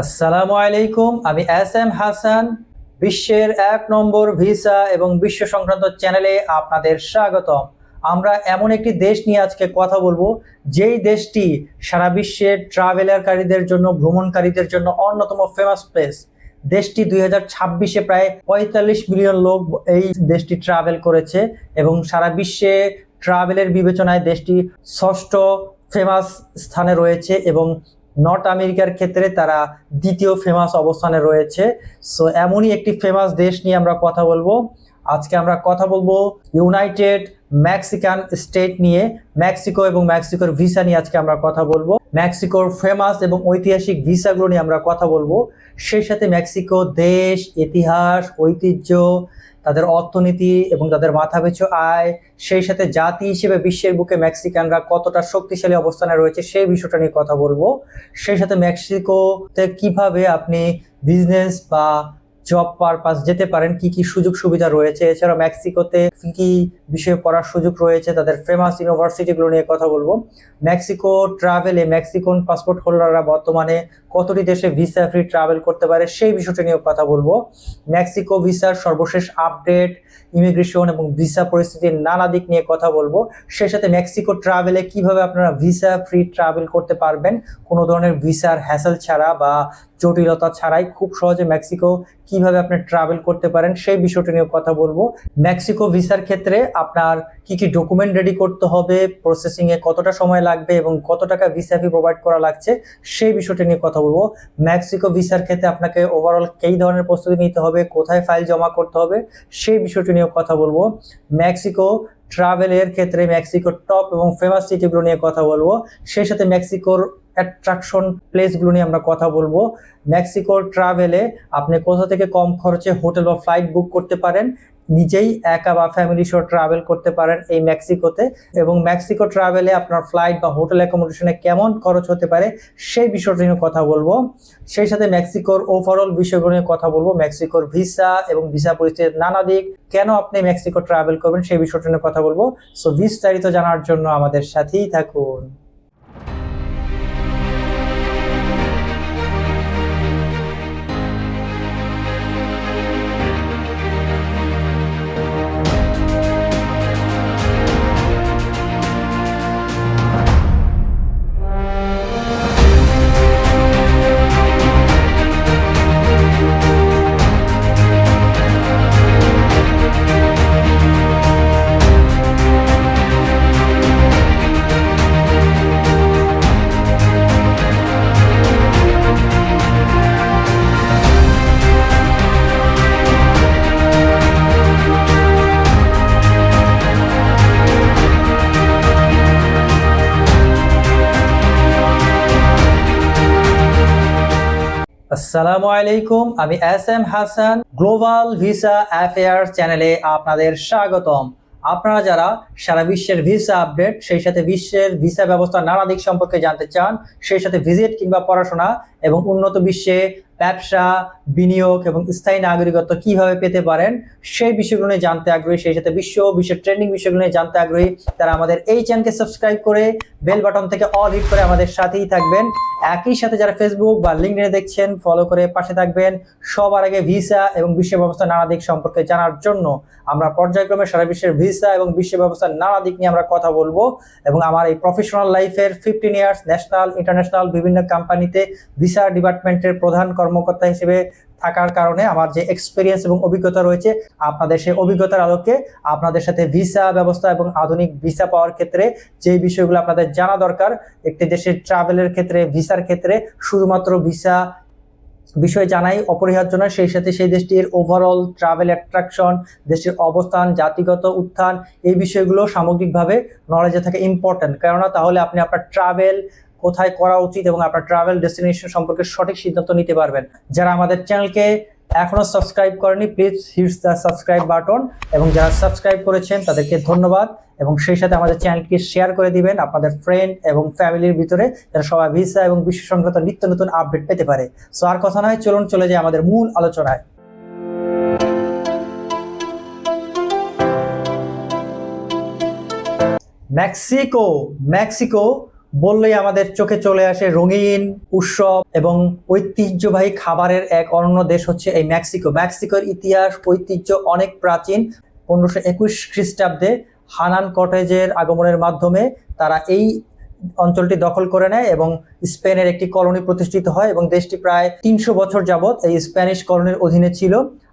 আসসালামু আলাইকুম, আমি এস এম হাসান। বিশ্বের ১ নম্বর ভিসা এবং বিশ্ব সংক্রান্ত চ্যানেলে আপনাদের স্বাগতম। আমরা এমন একটি দেশ নিয়ে আজকে কথা বলবো, যেই দেশটি সারা বিশ্বের ট্রাভেলারকারীদের জন্য, ভ্রমণকারীদের জন্য অন্যতম ফেমাস প্লেস। দেশটি ২০২৬-এ প্রায় ৪৫ মিলিয়ন লোক এই দেশটি ট্রাভেল করেছে এবং সারা বিশ্বে ট্রাভেলের বিবেচনায় দেশটি ষষ্ঠ ফেমাস স্থানে রয়েছে এবং নর্থ আমেরিকার ক্ষেত্রে তারা দ্বিতীয় ফেমাস অবস্থানে রয়েছে। সো এমনই একটি ফেমাস দেশ নিয়ে আমরা কথা বলবো। আজকে আমরা কথা বলবো ইউনাইটেড মেক্সিকান স্টেট নিয়ে। মেক্সিকো এবং মেক্সিকোর ভিসা নিয়ে আজকে আমরা কথা বলবো। মেক্সিকোর ফেমাস এবং ঐতিহাসিক ভিসাগুলো নিয়ে আমরা কথা বলবো। সেই সাথে মেক্সিকো দেশ, ইতিহাস, ঐতিহ্য, তাদের অর্থনীতি এবং তাদের মাথাপিছু আয়, সেই সাথে জাতি হিসেবে বিশ্বের বুকে মেক্সিকানরা কতটা শক্তিশালী অবস্থানে রয়েছে সেই বিষয়টা নিয়ে কথা বলবো। সেই সাথে মেক্সিকোতে কিভাবে আপনি বিজনেস বা জব পারপাস যেতে পারেন, কি কি সুযোগ সুবিধা রয়েছে, এছাড়া মেক্সিকোতে কি কি বিষয়ে পড়ার সুযোগ রয়েছে, তাদের ফেমাস ইউনিভার্সিটিগুলো নিয়ে কথা বলবো। মেক্সিকো ট্রাভেলে মেক্সিকান পাসপোর্ট হোল্ডাররা বর্তমানে কতটি দেশে ভিসা ফ্রি ট্রাভেল করতে পারে সেই বিষয়টা নিয়েও কথা বলবো। মেক্সিকো ভিসার সর্বশেষ আপডেট, ইমিগ্রেশন এবং ভিসা পরিস্থিতির নানা দিক নিয়ে কথা বলবো। সেই সাথে মেক্সিকো ট্রাভেলে কিভাবে আপনারা ভিসা ফ্রি ট্রাভেল করতে পারবেন, কোনো ধরনের ভিসার হ্যাসেল ছাড়া বা জটিলতা ছাড়াই খুব সহজে মেক্সিকো কিভাবে আপনি ট্রাভেল করতে পারেন সেই বিষয়টা নিয়ে কথা বলবো। মেক্সিকো ভিসার ক্ষেত্রে আপনার কি কি ডকুমেন্ট রেডি করতে হবে, প্রসেসিং এ কতটা সময় লাগবে এবং কত টাকা ভিসা ফি প্রোভাইড করা লাগছে সেই বিষয়টা নিয়ে কথা বলবো। মেক্সিকো ভিসার ক্ষেত্রে আপনাকে ওভারঅল কী ধরনের প্রস্তুতি নিতে হবে, কোথায় ফাইল জমা করতে হবে সেই বিষয়টি নিয়ে কথা বলবো। মেক্সিকো ট্রাভেলের ক্ষেত্রে মেক্সিকোর টপ এবং ফেমাস সিটিগুলো নিয়ে কথা বলবো। সেই সাথে মেক্সিকোর অ্যাট্রাকশন প্লেসগুলো নিয়ে আমরা কথা বলবো। মেক্সিকোর ট্রাভেলে আপনি কোথা থেকে কম খরচে হোটেল বা ফ্লাইট বুক করতে পারেন, নিজেই একা বা ফ্যামিলি সহ ট্রাভেল করতে পারেন এই মেক্সিকোতে, এবং মেক্সিকো ট্রাভেলে আপনার ফ্লাইট বা হোটেল অ্যাকোমোডেশনে কেমন খরচ হতে পারে সেই বিষয়টা নিয়ে কথা বলবো। সেই সাথে মেক্সিকোর ওভারঅল বিষয়গুলো নিয়ে কথা বলবো, মেক্সিকোর ভিসা এবং ভিসা পরিস্থিতির নানা দিক, কেন আপনি মেক্সিকো ট্রাভেল করবেন সেই বিষয়টা নিয়ে কথা বলবো। সো বিস্তারিত জানার জন্য আমাদের সাথেই থাকুন। আসসালামু আলাইকুম, আমি S M Hasan. Global visa affairs চ্যানেলে আপনাদের স্বাগতম। আপনারা যারা সারা বিশ্বের ভিসা আপডেট, সেই সাথে বিশ্বের ভিসা ব্যবস্থার নানা দিক সম্পর্কে জানতে চান, সেই সাথে ভিজিট কিংবা পড়াশোনা এবং উন্নত বিশ্বে ব্যবসা, বিনিয়োগ এবং স্থায়ী নাগরিকত্ব কিভাবে পেতে পারেন সেই বিষয়গুলো নিয়ে জানতে আগ্রহী, সেই সাথে বিশ্বের ট্রেন্ডিং বিষয়গুলো নিয়ে জানতে আগ্রহী, তারা আমাদের এই চ্যানেলকে সাবস্ক্রাইব করে বেল বাটন থেকে অল হিট করে আমাদের সাথেই থাকবেন। একই সাথে যারা ফেসবুক বা লিঙ্কডইনে দেখছেন, ফলো করে পাশে থাকবেন সবার আগে ভিসা এবং বিশ্ব ব্যবস্থার নানা দিক সম্পর্কে জানার জন্য। আমরা পর্যায়ক্রমে সারা বিশ্বের ভিসা এবং বিশ্ব ব্যবস্থার নানা দিক নিয়ে আমরা কথা বলবো এবং আমার এই প্রফেশনাল লাইফের 15 ইয়ার্স ন্যাশনাল ইন্টারন্যাশনাল বিভিন্ন কোম্পানিতে ভিসা ডিপার্টমেন্টের প্রধান কর্মকর্তা হিসেবে থাকার কারণে আমার যে এক্সপিরিয়েন্স এবং অভিজ্ঞতা রয়েছে, আপনাদের সেই অভিজ্ঞতার আলোকে আপনাদের সাথে ভিসা ব্যবস্থা এবং আধুনিক ভিসা পাওয়ার ক্ষেত্রে যে বিষয়গুলো আপনাদের জানা দরকার, একটি দেশের ট্রাভেলের ক্ষেত্রে, ভিসার ক্ষেত্রে শুধুমাত্র ভিসা বিষয় জানাই অপরিহার্য নয়, সেই সাথে সেই দেশটির ওভারঅল ট্রাভেল অ্যাট্রাকশন, দেশের অবস্থান, জাতিগত উত্থান, এই বিষয়গুলো সামগ্রিকভাবে নলেজে থাকে ইম্পর্টেন্ট। কেননা তাহলে আপনি আপনার ট্রাভেল কোথায় করা উচিত এবং আপনার ট্রাভেল ডেস্টিনেশন সম্পর্কে সঠিক সিদ্ধান্ত নিতে পারবেন। যারা আমাদের চ্যানেলকে এখনো সাবস্ক্রাইব করেনি, please hits the subscribe button, এবং যারা সাবস্ক্রাইব করেছেন তাদেরকে ধন্যবাদ। এবং সেই সাথে আমাদের চ্যানেলকে শেয়ার করে দিবেন আপনাদের ফ্রেন্ড এবং ফ্যামিলির ভিতরে, যারা সবাই ভিসা এবং বিশ্ব সংক্রান্ত নিত্য নতুন আপডেট পেতে পারে। সো আর কথা নয়, চলুন চলে যাই আমাদের মূল আলোচনায়। মেক্সিকো বললেই আমাদের চোখে চলে আসে রঙিন উৎসব এবং ঐতিহ্যবাহী খাবারের এক অনন্য দেশ হচ্ছে এই মেক্সিকো। মেক্সিকোর ইতিহাস ঐতিহ্য অনেক প্রাচীন। 1521 খ্রিস্টাব্দে হানান কর্টেজের আগমনের মাধ্যমে তারা এই অঞ্চলটি দখল করে নেয় এবং স্পেনের একটি কলোনি প্রতিষ্ঠিত হয় এবং দেশটি প্রায় 300 বছর যাবৎ এই স্প্যানিশ কলোনির অধীনে ছিল।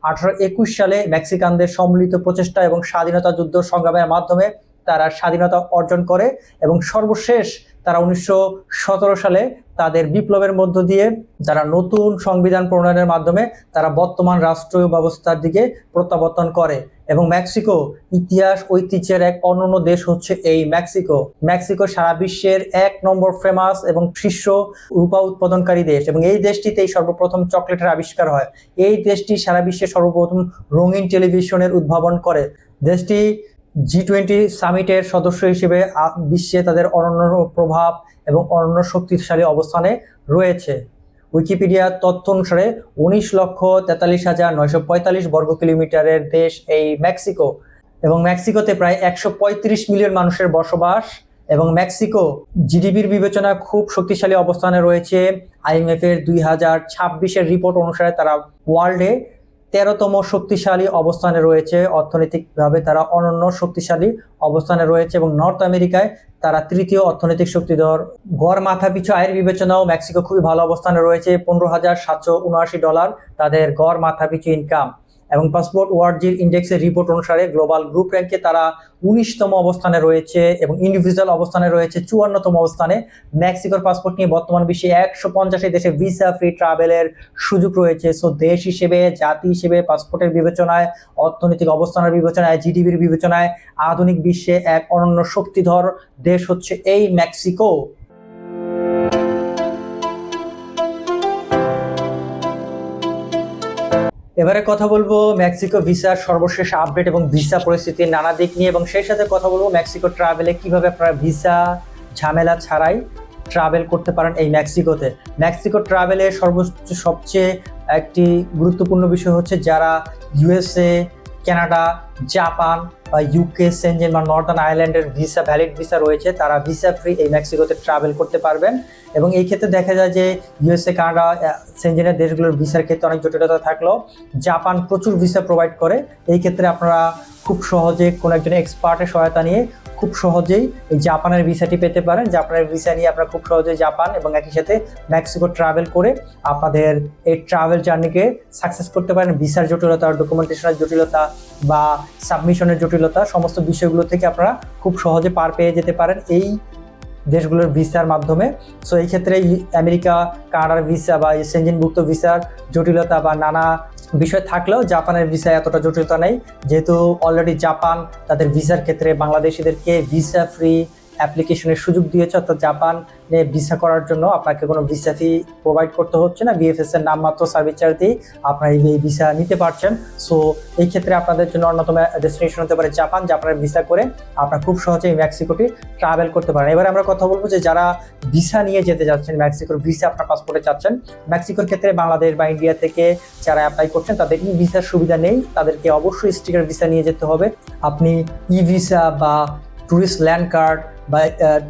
1821 সালে মেক্সিকানদের সম্মিলিত প্রচেষ্টা এবং স্বাধীনতা যুদ্ধ সংগ্রামের মাধ্যমে তারা স্বাধীনতা অর্জন করে এবং সর্বশেষ তারা 1917 সালে তাদের বিপ্লবের মধ্য দিয়ে যারা নতুন সংবিধান প্রণয়নের মাধ্যমে তারা বর্তমান রাষ্ট্রীয় ব্যবস্থার দিকে প্রত্যাবর্তন করে। এবং মেক্সিকো ইতিহাস ঐতিহ্যের এক অনন্য দেশ হচ্ছে এই মেক্সিকো। মেক্সিকো সারা বিশ্বের 1 নম্বর ফেমাস এবং শীর্ষ রূপা উৎপাদনকারী দেশ এবং এই দেশটিতেই সর্বপ্রথম চকলেটের আবিষ্কার হয়। এই দেশটি সারা বিশ্বে সর্বপ্রথম রঙিন টেলিভিশনের উদ্ভাবন করে। দেশটি G20 সামিটের সদস্য হিসেবে বিশ্বে তাদের অনন্য প্রভাব এবং অনন্য শক্তিশালী অবস্থানে রয়েছে। উইকিপিডিয়ার তথ্য অনুসারে 19,43,945 বর্গ কিলোমিটারের দেশ এই মেক্সিকো এবং মেক্সিকোতে প্রায় 135 মিলিয়ন মানুষের বসবাস এবং মেক্সিকো জিডিপির বিবেচনায় খুব শক্তিশালী অবস্থানে রয়েছে। IMF এর 2026-এর রিপোর্ট অনুসারে তারা ওয়ার্ল্ডে 13তম শক্তিশালী অবস্থানে রয়েছে। অর্থনৈতিকভাবে তারা অনন্য শক্তিশালী অবস্থানে রয়েছে এবং নর্থ আমেরিকায় তারা তৃতীয় অর্থনৈতিক শক্তিধর। গড় মাথা পিছু আয়ের বিবেচনাও মেক্সিকো খুবই ভালো অবস্থানে রয়েছে। $15,779 তাদের গড় মাথা পিছু ইনকাম এবং পাসপোর্ট ওয়ার্জির ইন্ডেক্সের রিপোর্ট অনুসারে গ্লোবাল গ্রুপ র্যাঙ্কে তারা 19তম অবস্থানে রয়েছে এবং ইন্ডিভিজুয়াল অবস্থানে রয়েছে 54তম অবস্থানে। মেক্সিকোর পাসপোর্ট নিয়ে বর্তমান বিশ্বে 150 দেশে ভিসা ফ্রি ট্রাভেলের সুযোগ রয়েছে। সো দেশ হিসেবে, জাতি হিসেবে, পাসপোর্টের বিবেচনায়, অর্থনৈতিক অবস্থানের বিবেচনায়, জিডিপির বিবেচনায় আধুনিক বিশ্বে এক অনন্য শক্তিধর দেশ হচ্ছে এই মেক্সিকো। এবারে কথা বলবো মেক্সিকো ভিসার সর্বশেষ আপডেট এবং ভিসা পরিস্থিতির নানা দিক নিয়ে এবং সেই সাথে কথা বলবো মেক্সিকো ট্রাভেলে কিভাবে আপনারা ভিসা ঝামেলা ছাড়াই ট্রাভেল করতে পারেন এই মেক্সিকোতে। মেক্সিকো ট্রাভেলে সবচেয়ে একটি গুরুত্বপূর্ণ বিষয় হচ্ছে যারা USA, কানাডা, জাপান বা UK, সেনজেন বা নর্দার্ন আয়ারল্যান্ডের ভিসা ভ্যালিড ভিসা রয়েছে তারা ভিসা ফ্রি এই মেক্সিকোতে ট্রাভেল করতে পারবেন। এবং এই ক্ষেত্রে দেখা যায় যে USA, কানাডা, সেনজেনের দেশগুলোর ভিসার ক্ষেত্রে অনেক জটিলতা থাকলেও জাপান প্রচুর ভিসা প্রোভাইড করে। এই ক্ষেত্রে আপনারা খুব সহজে কোনো একজন এক্সপার্টের সহায়তা নিয়ে খুব সহজেই এই জাপানের ভিসাটি পেতে পারেন। জাপানের ভিসা নিয়ে আপনারা খুব সহজেই জাপান এবং একই সাথে মেক্সিকো ট্রাভেল করে আপনাদের এই ট্রাভেল জার্নিকে সাকসেস করতে পারেন। ভিসার জটিলতা, ডকুমেন্টেশনের জটিলতা বা সাবমিশনের জটিলতা সমস্ত বিষয়গুলো থেকে আপনারা খুব সহজে পার পেয়ে যেতে পারেন এই দেশগুলোর ভিসার মাধ্যমে। সো এই ক্ষেত্রে আমেরিকা, কানাডার ভিসা বা সেনজেনভুক্ত ভিসার জটিলতা বা নানা বিষয় থাকলেও জাপানের ভিসা এতটা জটিলতা নেই, যেহেতু অলরেডি জাপান তাদের ভিসার ক্ষেত্রে বাংলাদেশিদেরকে ভিসা ফ্রি অ্যাপ্লিকেশনের সুযোগ দিয়েছে। অর্থাৎ জাপানে ভিসা করার জন্য আপনাকে কোনো ভিসা ফি প্রোভাইড করতে হচ্ছে না, VFS এর নামমাত্র সার্ভিস চার্জ দিয়ে আপনারা এই ভিসা নিতে পারছেন। সো এই ক্ষেত্রে আপনাদের জন্য অন্যতম ডেস্টিনেশন হতে পারে জাপান। জাপানের ভিসা করে আপনারা খুব সহজেই মেক্সিকোটি ট্রাভেল করতে পারেন। এবার আমরা কথা বলবো যে যারা ভিসা নিয়ে যেতে যাচ্ছেন, মেক্সিকোর ভিসা আপনার পাসপোর্টে চাচ্ছেন, মেক্সিকোর ক্ষেত্রে বাংলাদেশ বা ইন্ডিয়া থেকে যারা অ্যাপ্লাই করছেন তাদের ই ভিসার সুবিধা নেই, তাদেরকে অবশ্যই স্টিকার ভিসা নিয়ে যেতে হবে। আপনি ই ভিসা বা ট্যুরিস্ট ল্যান্ড কার্ড বা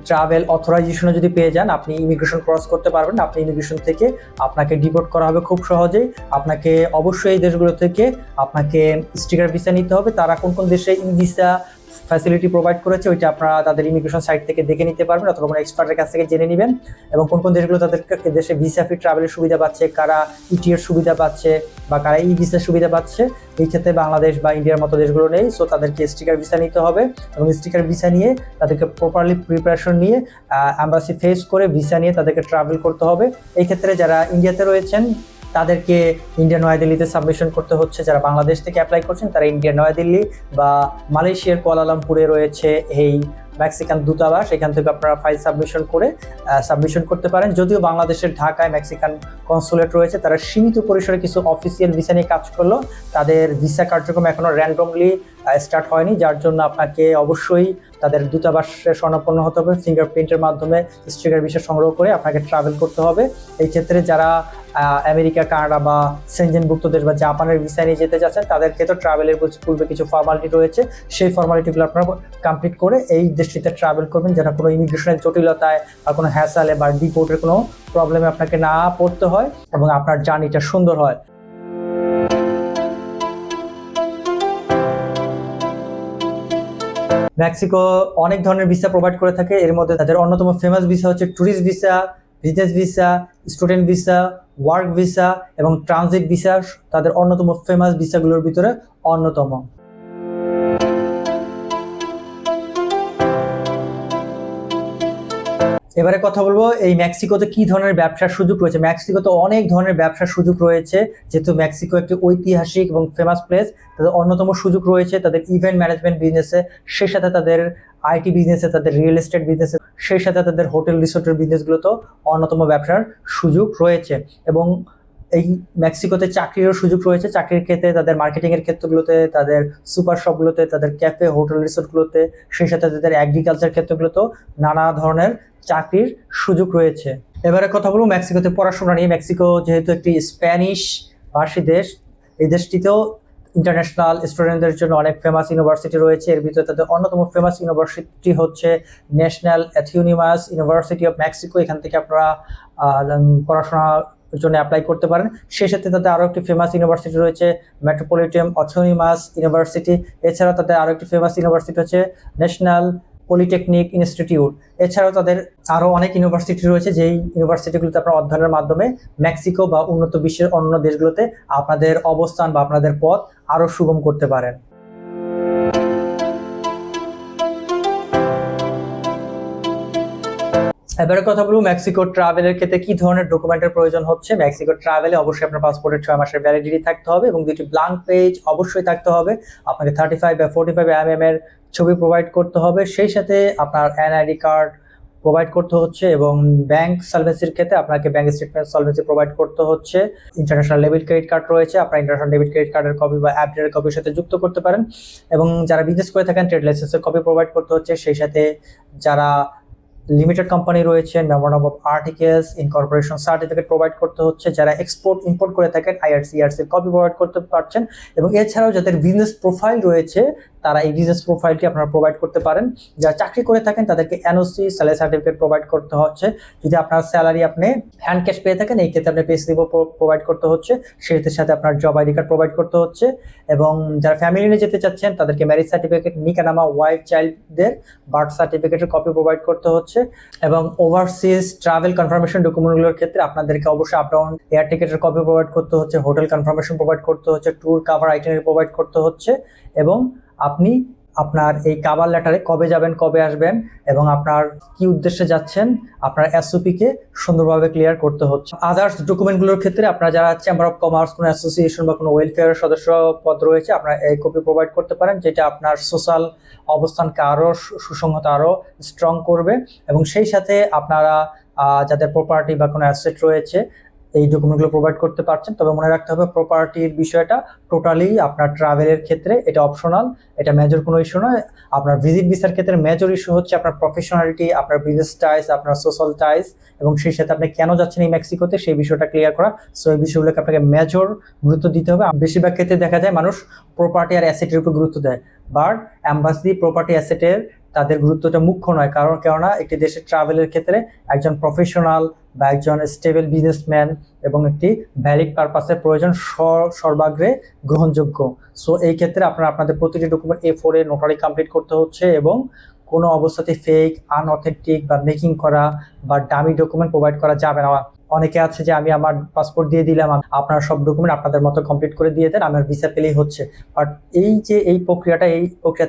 ট্রাভেল অথরাইজেশনও যদি পেয়ে যান আপনি ইমিগ্রেশন ক্রস করতে পারবেন। আপনি ইমিগ্রেশন থেকে আপনাকে ডিপোর্ট করা হবে খুব সহজেই। আপনাকে অবশ্যই এই দেশগুলো থেকে আপনাকে স্টিকার ভিসা নিতে হবে। তারা কোন কোন দেশে ই ভিসা ফ্যাসিলিটি প্রোভাইড করেছে ওইটা আপনারা তাদের ইমিগ্রেশন সাইট থেকে দেখে নিতে পারবেন অথবা কোনো এক্সপার্টের কাছ থেকে জেনে নেবেন। এবং কোন কোন দেশগুলো তাদের দেশে ভিসা ফ্রি ট্রাভেলের সুবিধা পাচ্ছে, কারা ইটিএর সুবিধা পাচ্ছে বা কারা ই ভিসার সুবিধা পাচ্ছে, এই ক্ষেত্রে বাংলাদেশ বা ইন্ডিয়ার মতো দেশগুলো নেই। সো তাদেরকে স্টিকার ভিসা নিতে হবে এবং স্টিকার ভিসা নিয়ে তাদেরকে প্রপারলি প্রিপারেশন নিয়ে অ্যাম্বাসি ফেস করে ভিসা নিয়ে তাদেরকে ট্রাভেল করতে হবে। এই ক্ষেত্রে যারা ইন্ডিয়াতে রয়েছেন তাদেরকে ইন্ডিয়া নয়াদিল্লিতে সাবমিশন করতে হচ্ছে। যারা বাংলাদেশ থেকে অ্যাপ্লাই করছেন তারা ইন্ডিয়া নয়াদিল্লি বা মালয়েশিয়ার কুয়ালালামপুরে রয়েছে এই মেক্সিকান দূতাবাস, এখান থেকে আপনারা ফাইল সাবমিশন করতে পারেন। যদিও বাংলাদেশের ঢাকায় মেক্সিকান কনসুলেট রয়েছে, তারা সীমিত পরিসরে কিছু অফিসিয়াল ভিসা নিয়ে কাজ করলেও তাদের ভিসা কার্যক্রম এখনও র্যান্ডমলি স্টার্ট হয়নি, যার জন্য আপনাকে অবশ্যই তাদের দূতাবাসে শরণাপন্ন হতে হবে। ফিঙ্গারপ্রিন্টের মাধ্যমে স্টিকার ভিসা সংগ্রহ করে আপনাকে ট্রাভেল করতে হবে। এই ক্ষেত্রে যারা আমেরিকা, কানাডা বা সেনজেনভুক্ত দেশ বা জাপানের ভিসা নিয়ে যেতে চাচ্ছেন তাদের ক্ষেত্রে ট্রাভেলের পূর্বে কিছু ফর্মালিটি রয়েছে, সেই ফর্মালিটিগুলো আপনারা কমপ্লিট করে এই দেশটিতে ট্রাভেল করবেন, যেন কোনো ইমিগ্রেশনের জটিলতায় বা কোনো হ্যাসালে বা ডিপোর্টের কোনো প্রবলেমে আপনাকে না পড়তে হয় এবং আপনার জার্নিটা সুন্দর হয়। মেক্সিকো অনেক ধরনের ভিসা প্রোভাইড করে থাকে। এর মধ্যে তাদের অন্যতম ফেমাস ভিসা হচ্ছে tourist visa, business visa, student visa, work visa এবং ট্রানজিট ভিসা তাদের অন্যতম ফেমাস ভিসাগুলোর ভিতরে অন্যতম। এবারে কথা বলবো এই মেক্সিকোতে কি ধরনের ব্যবসার সুযোগ রয়েছে। মেক্সিকোতে অনেক ধরনের ব্যবসার সুযোগ রয়েছে, যেহেতু মেক্সিকো একটি ঐতিহাসিক এবং ফেমাস প্লেস। তাদের অন্যতম সুযোগ রয়েছে তাদের ইভেন্ট ম্যানেজমেন্ট বিজনেসে, সেই সাথে তাদের আইটি বিজনেসে, তাদের রিয়েল এস্টেট বিজনেসে, সেই সাথে তাদের হোটেল রিসোর্টের বিজনেসগুলোতেও অন্যতম ব্যবসার সুযোগ রয়েছে। এবং এই মেক্সিকোতে চাকরিরও সুযোগ রয়েছে। চাকরির ক্ষেত্রে তাদের মার্কেটিংয়ের ক্ষেত্রগুলোতে, তাদের সুপার শপগুলোতে, তাদের ক্যাফে, হোটেল রিসোর্টগুলোতে, সেই সাথে তাদের এগ্রিকালচার ক্ষেত্রগুলোতেও নানা ধরনের চাকরির সুযোগ রয়েছে। এবারে কথা বলবো মেক্সিকোতে পড়াশোনা নিয়ে। মেক্সিকো যেহেতু একটি স্প্যানিশ ভাষী দেশ, এই দেশটিতেও ইন্টারন্যাশনাল স্টুডেন্টদের জন্য অনেক ফেমাস ইউনিভার্সিটি রয়েছে। এর ভিতরে তাদের অন্যতম ফেমাস ইউনিভার্সিটি হচ্ছে ন্যাশনাল অ্যাথিউনিমাস ইউনিভার্সিটি অফ মেক্সিকো। এখান থেকে আপনারা পড়াশোনার জন্য অ্যাপ্লাই করতে পারেন। সেই সাথে তাদের আরও একটি ফেমাস ইউনিভার্সিটি রয়েছে মেট্রোপলিটন অটোনমাস ইউনিভার্সিটি। এছাড়াও তাদের আরও একটি ফেমাস ইউনিভার্সিটি হচ্ছে ন্যাশনাল পলিটেকনিক ইনস্টিটিউট। এছাড়াও তাদের আরও অনেক ইউনিভার্সিটি রয়েছে, যেই ইউনিভার্সিটিগুলোতে আপনারা অধ্যয়নের মাধ্যমে মেক্সিকো বা উন্নত বিশ্বের অন্য দেশগুলোতে আপনাদের অবস্থান বা আপনাদের পথ আরও সুগম করতে পারেন। এবারে কথা বলবো মেক্সিকো ট্রাভেলের ক্ষেত্রে কি ধরনের ডকুমেন্টের প্রয়োজন হচ্ছে। মেক্সিকো ট্রাভেলে অবশ্যই আপনার পাসপোর্টের 6 মাসের ভ্যালিডিটি থাকতে হবে এবং 2টি ব্ল্যাঙ্ক পেজ অবশ্যই থাকতে হবে। আপনাকে 35 বা 45 এর ছবি প্রোভাইড করতে হবে। সেই সাথে আপনার এনআইডি কার্ড প্রোভাইড করতে হচ্ছে এবং ব্যাংক সলভেন্সির ক্ষেত্রে আপনাকে ব্যাংক স্টেটমেন্ট সলভেন্সি প্রোভাইড করতে হচ্ছে। ইন্টারন্যাশনাল ডেবিট ক্রেডিট কার্ড রয়েছে, আপনার ইন্টারন্যাশনাল ডেবিট ক্রেডিট কার্ডের কপি বা অ্যাপডেটের কপির সাথে যুক্ত করতে পারেন। এবং যারা বিজনেস করে থাকেন ট্রেড লাইসেন্সের কপি প্রোভাইড করতে হচ্ছে। সেই সাথে যারা লিমিটেড কোম্পানি রয়েছে memorandum of articles, incorporation certificate provide করতে হচ্ছে। যারা এক্সপোর্ট ইম্পোর্ট করে থাকেন আইআরসিআরসির কপি প্রোভাইড করতে পারছেন। এবং এছাড়াও যাদের বিজনেস প্রোফাইল রয়েছে তারা এই বিজনেস প্রোফাইলটি আপনারা প্রোভাইড করতে পারেন। যারা চাকরি করে থাকেন তাদেরকে এনওসি, স্যালারি সার্টিফিকেট প্রোভাইড করতে হচ্ছে। যদি আপনার স্যালারি আপনি হ্যান্ড ক্যাশ পেয়ে থাকেন এই ক্ষেত্রে আপনি পে স্লিপও প্রোভাইড করতে হচ্ছে। সেটার সাথে আপনার জব আইডি কার্ড প্রোভাইড করতে হচ্ছে। এবং যারা ফ্যামিলি নিয়ে যেতে চাচ্ছেন তাদেরকে ম্যারেজ সার্টিফিকেট, নিকানামা, ওয়াইফ চাইল্ডদের বার্থ সার্টিফিকেটের কপি প্রোভাইড করতে হচ্ছে। এবং ওভারসিজ ট্রাভেল কনফার্মেশন ডকুমেন্টগুলোর ক্ষেত্রে আপনাদেরকে অবশ্যই আপ ডাউন এয়ার টিকেটের কপি প্রোভাইড করতে হচ্ছে, হোটেল কনফার্মেশন প্রোভাইড করতে হচ্ছে, ট্যুর কাভার আইটেনারি প্রোভাইড করতে হচ্ছে। এবং আপনি আপনার এই কাভার লেটারে কবে যাবেন, কবে আসবেন এবং আপনার কি উদ্দেশ্যে যাচ্ছেন আপনার এসওপিকে সুন্দরভাবে ক্লিয়ার করতে হচ্ছে। আদার্স ডকুমেন্টগুলোর ক্ষেত্রে আপনারা যারা চেম্বার অফ কমার্স, কোনো অ্যাসোসিয়েশন বা কোনো ওয়েলফেয়ারের সদস্য পদ রয়েছে আপনারা এই কপি প্রোভাইড করতে পারেন, যেটা আপনার সোশ্যাল অবস্থানকে আরও সুসংহত, আরও স্ট্রং করবে। এবং সেই সাথে আপনারা যাদের প্রপার্টি বা কোনো অ্যাসেট রয়েছে এই ডকুমেন্টগুলো প্রোভাইড করতে পারছেন। তবে মনে রাখতে হবে প্রপার্টির বিষয়টা টোটালি আপনার ট্রাভেলের ক্ষেত্রে এটা অপশনাল, এটা মেজর কোনো ইস্যু নয়। আপনার ভিজিট ভিসার ক্ষেত্রে মেজর ইস্যু হচ্ছে আপনার প্রফেশনালিটি, আপনার বিজনেস টাইস, আপনার সোশ্যাল টাইস এবং সেই সাথে আপনি কেন যাচ্ছেন এই মেক্সিকোতে সেই বিষয়টা ক্লিয়ার করা। সো এই বিষয়গুলোকে আপনাকে মেজর গুরুত্ব দিতে হবে। বেশিরভাগ ক্ষেত্রে দেখা যায় মানুষ প্রপার্টি আর অ্যাসেটের উপর গুরুত্ব দেয়, বাট অ্যাম্বাসি প্রপার্টি অ্যাসেটের তাদের গুরুত্বটা মুখ্য নয়। কেননা একটি দেশের ট্রাভেলের ক্ষেত্রে একজন প্রফেশনাল বা একজন স্টেবল বিজনেসম্যান এবং একটি ভ্যালিড পারপাসের প্রয়োজন সর্বাগ্রে গ্রহণযোগ্য। সো এই ক্ষেত্রে আপনাদের প্রতিটি ডকুমেন্ট A4 নোটারি কমপ্লিট করতে হচ্ছে এবং কোনো অবস্থাতে ফেক, আনঅথেন্টিক বা মেকিং করা বা ডামি ডকুমেন্ট প্রোভাইড করা যাবে না। অনেকে আছে যে আমি আমার পাসপোর্ট দিয়ে দিলাম, আপনার সব ডকুমেন্ট আপনাদের মতো কমপ্লিট করে দিয়ে দেন, আমার ভিসা পেলেই হচ্ছে। বাট এই প্রক্রিয়া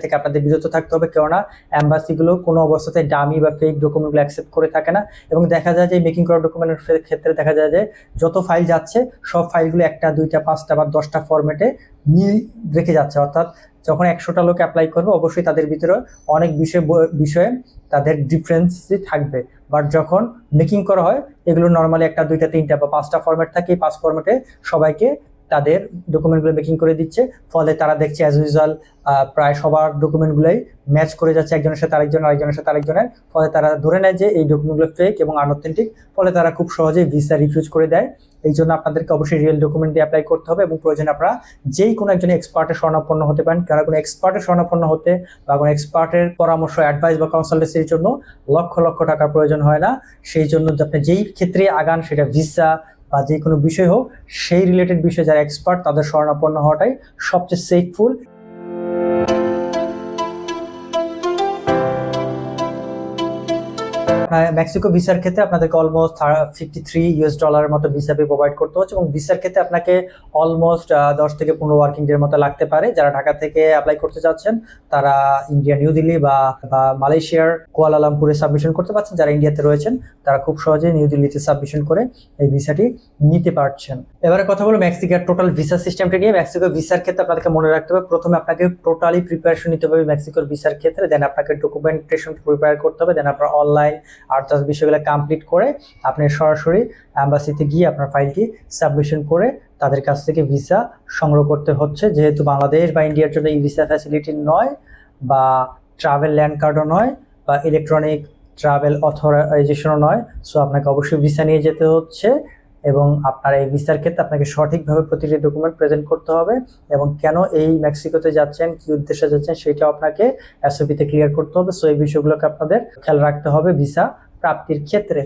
থেকে আপনাদের বিরত থাকতে হবে, কেননা অ্যাম্বাসিগুলো কোনো অবস্থাতে ডামি বা ফেক ডকুমেন্টগুলো অ্যাকসেপ্ট করে থাকে না। এবং দেখা যায় যে মেকিং করা ডকুমেন্টের ক্ষেত্রে দেখা যায় যে যত ফাইল যাচ্ছে সব ফাইলগুলো 1টা 2টা 5টা বা 10টা ফরম্যাটে মিল রেখে যাচ্ছে। অর্থাৎ যখন 100টা লোক অ্যাপ্লাই করবে অবশ্যই তাদের ভিতরে অনেক বিষয়ে তাদের ডিফারেন্সই থাকবে। বাট যখন মেকিং করা হয় এগুলো নর্মালি 1টা 2টা 3টা বা 5টা ফরম্যাট থাকে। এই 5 ফরম্যাটে সবাইকে তাদের ডকুমেন্টগুলো মেকিং করে দিচ্ছে, ফলে তারা দেখছে অ্যাজ ইউজুয়াল প্রায় সবার ডকুমেন্টগুলোই ম্যাচ করে যাচ্ছে একজনের সাথে আরেকজন, আরেকজনের সাথে আরেকজনের, ফলে তারা ধরে নেয় যে এই ডকুমেন্টগুলো ফেক এবং আনঅথেন্টিক, ফলে তারা খুব সহজেই ভিসা রিফিউজ করে দেয়। এই জন্য আপনাদেরকে অবশ্যই রিয়েল ডকুমেন্ট দিয়ে অ্যাপ্লাই করতে হবে এবং প্রয়োজনে আপনারা যেই কোনো একজন এক্সপার্টের শরণাপন্ন হতে পারেন, কারণ কোনো এক্সপার্টের শরণাপন্ন হতে বা কোনো এক্সপার্টের পরামর্শ, অ্যাডভাইস বা কনসালটেন্সির জন্য লক্ষ লক্ষ টাকার প্রয়োজন হয় না। সেই জন্য আপনি যেই ক্ষেত্রে আগান, সেটা ভিসা বা যে কোনো বিষয় হোক, সেই রিলেটেড বিষয়ে যারা এক্সপার্ট তাদের শরণাপন্ন হওয়াটাই সবচেয়ে সেফফুল। মেক্সিকো ভিসার ক্ষেত্রে আপনাদেরকে অলমোস্ট $53 মতো ভিসা ফি প্রোভাইড করতে হচ্ছে এবং ভিসার ক্ষেত্রে আপনাকে অলমোস্ট 10 থেকে 15 ওয়ার্কিং ডের মতো লাগতে পারে। যারা ঢাকা থেকে অ্যাপ্লাই করতে চাচ্ছেন তারা ইন্ডিয়া নিউ দিল্লি বা মালয়েশিয়ার কুয়ালালামপুরে সাবমিশন করতে পারছেন। যারা ইন্ডিয়াতে রয়েছেন তারা খুব সহজে নিউ দিল্লিতে সাবমিশন করে এই ভিসাটি নিতে পারছেন। এবারে কথা বলো মেক্সিকোর টোটাল ভিসা সিস্টেমটা নিয়ে। মেক্সিকো ভিসার ক্ষেত্রে আপনাদেরকে মনে রাখতে হবে, প্রথমে আপনাকে টোটালি প্রিপারেশন নিতে হবে মেক্সিকোর ভিসার ক্ষেত্রে, দেন আপনাকে ডকুমেন্টেশন প্রিপেয়ার করতে হবে, দেন আপনার অনলাইন আদার্স বিষয়গুলো কমপ্লিট করে আপনি সরাসরি অ্যাম্বাসিতে গিয়ে আপনার ফাইলটি সাবমিশন করে তাদের কাছ থেকে ভিসা সংগ্রহ করতে হচ্ছে। যেহেতু বাংলাদেশ বা ইন্ডিয়ার জন্য ই ভিসা ফ্যাসিলিটি নয় বা ট্রাভেল ল্যান্ড কার্ডও নয় বা ইলেকট্রনিক ট্রাভেল অথরাইজেশনও নয়, সো আপনাকে অবশ্যই ভিসা নিয়ে যেতে হচ্ছে এবং আপনার এই ভিসার ক্ষেত্রে আপনাকে সঠিকভাবে প্রতিটি ডকুমেন্ট প্রেজেন্ট করতে হবে এবং কেন এই মেক্সিকোতে যাচ্ছেন, কি উদ্দেশ্যে যাচ্ছেন সেটাও আপনাকে এসওপিতে ক্লিয়ার করতে হবে। সো এই বিষয়গুলোকে আপনাদের খেয়াল রাখতে হবে ভিসা প্রাপ্তির ক্ষেত্রে।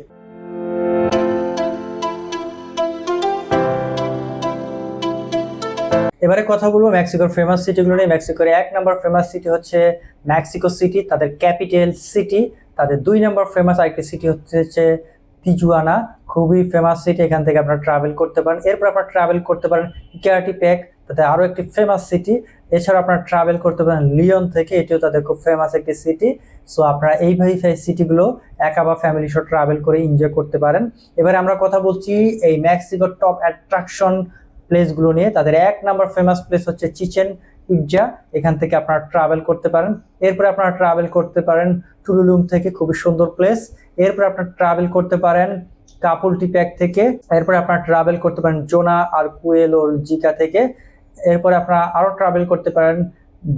এবারে কথা বলবো মেক্সিকোর ফেমাস সিটিগুলো নিয়ে। মেক্সিকোর 1 নম্বর ফেমাস সিটি হচ্ছে মেক্সিকো সিটি, তাদের ক্যাপিটাল সিটি। তাদের 2 নম্বর ফেমাস আরেকটি সিটি হচ্ছে তিজুয়ানা, খুবই ফেমাস সিটি, এখান থেকে আপনারা ট্রাভেল করতে পারেন। এরপর আপনারা ট্রাভেল করতে পারেন ইকাটিপ্যাক, তাদের আরও একটি ফেমাস সিটি। এছাড়া আপনারা ট্রাভেল করতে পারেন লিওন থেকে, এটিও তাদের খুব ফেমাস একটি সিটি। সো আপনারা এইভাবে সিটিগুলো একা বা ফ্যামিলি সহ ট্রাভেল করে এনজয় করতে পারেন। এবারে আমরা কথা বলছি এই মেক্সিকোর টপ অ্যাট্রাকশন প্লেসগুলো নিয়ে। তাদের 1 নম্বর ফেমাস প্লেস হচ্ছে চিচেন ইটজা, এখান থেকে আপনারা ট্রাভেল করতে পারেন। এরপরে আপনারা ট্রাভেল করতে পারেন টুলুলুম থেকে, খুবই সুন্দর প্লেস। এরপর আপনারা ট্রাভেল করতে পারেন কাপুলটিপ্যাক থেকে। এরপরে আপনারা ট্রাভেল করতে পারেন জোনা আর কুয়েলোর জিকা থেকে। এরপরে আপনারা আরও ট্রাভেল করতে পারেন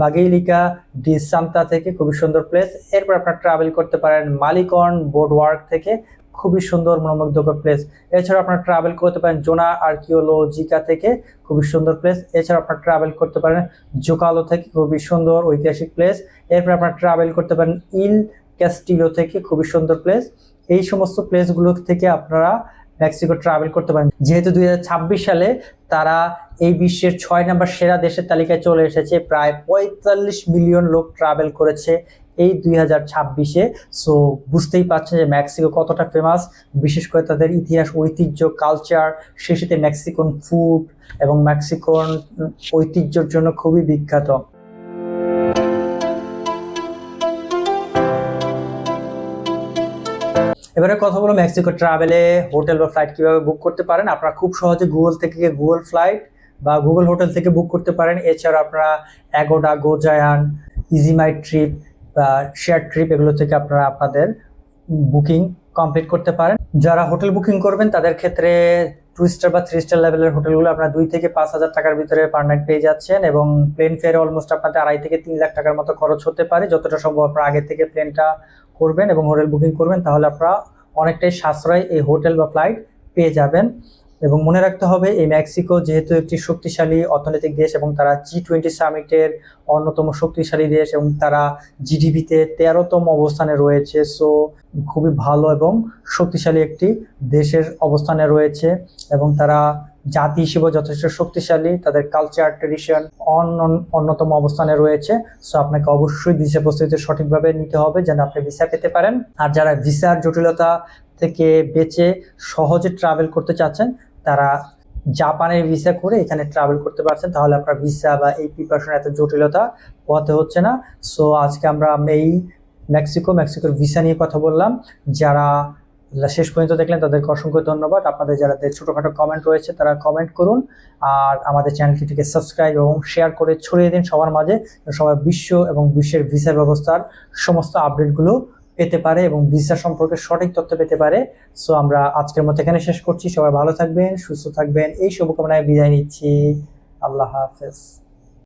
বাগেইলিকা ডি সান্তা থেকে, খুবই সুন্দর প্লেস। এরপর আপনারা ট্রাভেল করতে পারেন মালিকর্ন বোর্ডওয়ার্ক থেকে, খুবই সুন্দর মনোমুগ্ধকর প্লেস। এছাড়া আপনারা ট্রাভেল করতে পারেন জোনা আর্কিওলজিকা থেকে, খুবই সুন্দর প্লেস। এছাড়া আপনারা ট্রাভেল করতে পারেন জোকালো থেকে, খুবই সুন্দর ঐতিহাসিক প্লেস। এরপর আপনারা ট্রাভেল করতে পারেন ইল ক্যাস্টিলো থেকে, খুবই সুন্দর প্লেস। এই সমস্ত প্লেসগুলো থেকে আপনারা মেক্সিকো ট্রাভেল করতে পারেন। যেহেতু 2026 সালে তারা এই বিশ্বের 6 নম্বর সেরা দেশের তালিকায় চলে এসেছে, প্রায় 45 মিলিয়ন লোক ট্রাভেল করেছে এই 2026-এ। সো বুঝতেই পারছেন যে মেক্সিকো কতটা ফেমাস, বিশেষ করে তাদের ইতিহাস, ঐতিহ্য, কালচার, সেই সাথে মেক্সিকান ফুড এবং মেক্সিকান ঐতিহ্যের জন্য খুবই বিখ্যাত। এবারে কথা বলো মেক্সিকো ট্রাভেলে হোটেল বা ফ্লাইট কিভাবে বুক করতে পারেন। আপনারা খুব সহজে গুগল থেকে গুগল ফ্লাইট বা গুগল হোটেল থেকে বুক করতে পারেন। এছাড়া আপনারা অ্যাগোডা, গোজায়ান, ইজি মাই ট্রিপ বা শেয়ার ট্রিপ, এগুলো থেকে আপনারা আপনাদের বুকিং কমপ্লিট করতে পারেন। যারা হোটেল বুকিং করবেন তাদের ক্ষেত্রে 2 স্টার বা 3 স্টার লেভেলের হোটেলগুলো আপনারা 2 থেকে 5,000 টাকার ভিতরে পার নাইট পেয়ে যাচ্ছেন এবং প্লেন ফেয়ারে অলমোস্ট আপনাদের 2.5 থেকে 3 লাখ টাকার মতো খরচ হতে পারে। যতটা সম্ভব আপনারা আগে থেকে প্লেনটা করবেন এবং হোটেল বুকিং করবেন, তাহলে আপনারা অনেকটাই সাশ্রয় এই হোটেল বা ফ্লাইট পেয়ে যাবেন। এবং মনে রাখতে হবে এই মেক্সিকো যেহেতু একটি শক্তিশালী অর্থনৈতিক দেশ এবং তারা G20 সামিটের অন্যতম শক্তিশালী দেশ এবং তারা জিডিপিতে 13তম অবস্থানে রয়েছে। সো খুবই ভালো এবং শক্তিশালী একটি দেশের অবস্থানে রয়েছে এবং তারা জাতি হিসেবে যথেষ্ট শক্তিশালী, তাদের কালচার ট্রেডিশন অন্যতম অবস্থানে রয়েছে। সো আপনাকে অবশ্যই ভিসা প্রস্তুতি সঠিকভাবে নিতে হবে যেন আপনি ভিসা পেতে পারেন। আর যারা ভিসার জটিলতা থেকে বেঁচে সহজে ট্রাভেল করতে চাচ্ছেন তারা জাপানের ভিসা করে এখানে ট্রাভেল করতে পারছেন, তাহলে আপনার ভিসা বা এই প্রিপারেশন এত জটিলতা পোহাতে হচ্ছে না। সো আজকে আমরা এই মেক্সিকোর ভিসা নিয়ে কথা বললাম। যারা শেষ পর্যন্ত দেখলেন তাদেরকে অসংখ্য ধন্যবাদ। আপনাদের যারা ছোটোখাটো কমেন্ট রয়েছে তারা কমেন্ট করুন আর আমাদের চ্যানেলটিকে সাবস্ক্রাইব এবং শেয়ার করে ছড়িয়ে দিন সবার মাঝে, সবাই বিশ্ব এবং বিশ্বের ভিসা ব্যবস্থার সমস্ত আপডেটগুলো পেতে পারে এবং ভিসা সম্পর্কে সঠিক তথ্য পেতে পারে। সো আমরা আজকের মতো এখানে শেষ করছি। সবাই ভালো থাকবেন, সুস্থ থাকবেন, এই শুভকামনায় বিদায় নিচ্ছি। আল্লাহ হাফেজ।